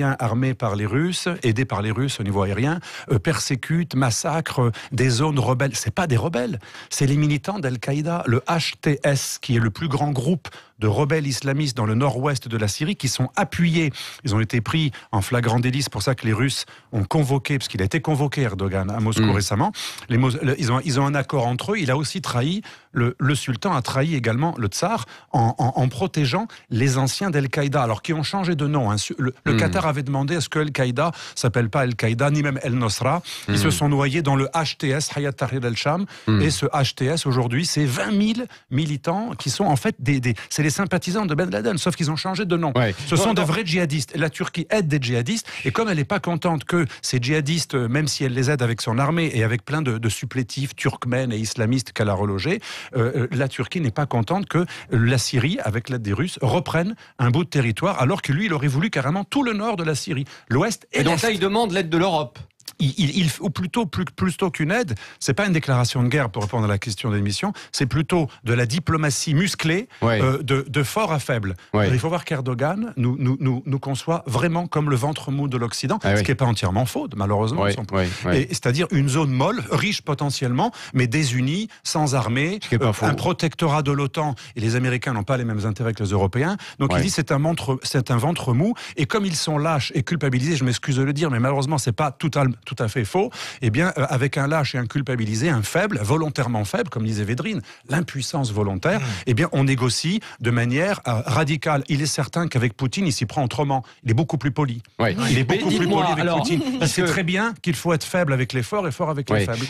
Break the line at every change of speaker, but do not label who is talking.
armés par les Russes, aidés par les Russes au niveau aérien, persécutent, massacrent des zones rebelles. C'est pas des rebelles, c'est les militants d'Al-Qaïda, le HTS, qui est le plus grand groupe de rebelles islamistes dans le nord-ouest de la Syrie, qui sont appuyés. Ils ont été pris en flagrant délit, c'est pour ça que les Russes ont convoqué, parce qu'il a été convoqué Erdogan à Moscou récemment, ils ont un accord entre eux. Il a aussi trahi, le sultan a trahi également le tsar en protégeant les anciens d'Al-Qaïda, alors qui ont changé de nom. Hein. Le Qatar avait demandé à ce que Al-Qaïda s'appelle pas Al-Qaïda, ni même El-Nosra. Ils se sont noyés dans le HTS, Hayat Tahrir al-Sham, et ce HTS, aujourd'hui, c'est 20 000 militants qui sont en fait c'est les sympathisants de Ben Laden, sauf qu'ils ont changé de nom. Ouais. Ce sont de vrais djihadistes. La Turquie aide des djihadistes, et comme elle n'est pas contente que ces djihadistes, même si elle les aide avec son armée et avec plein de supplétifs turkmènes et islamistes qu'elle a relogés, la Turquie n'est pas contente que la Syrie, avec l'aide des Russes, reprenne un bout de territoire, alors que lui, il aurait voulu carrément tout le nord de la Syrie, l'ouest et l'est.
Donc là, il demande l'aide de l'Europe.
Ou plutôt qu'une aide, c'est pas une déclaration de guerre pour répondre à la question de l'émission, c'est plutôt de la diplomatie musclée, de fort à faible. Il faut voir qu'Erdogan nous conçoit vraiment comme le ventre mou de l'Occident, ce qui n'est pas entièrement faux, malheureusement. C'est-à-dire une zone molle, riche potentiellement, mais désunie, sans armée, un protectorat de l'OTAN, et les Américains n'ont pas les mêmes intérêts que les Européens. Donc il dit c'est un ventre mou, et comme ils sont lâches et culpabilisés, je m'excuse de le dire, mais malheureusement c'est pas tout à fait faux, eh bien, avec un lâche et un culpabilisé, un faible, volontairement faible, comme disait Védrine, l'impuissance volontaire, eh bien, on négocie de manière radicale. Il est certain qu'avec Poutine, il s'y prend autrement. Il est beaucoup plus poli. Il est beaucoup plus poli avec Poutine. Il sait très bien qu'il faut être faible avec les forts et fort avec les faibles.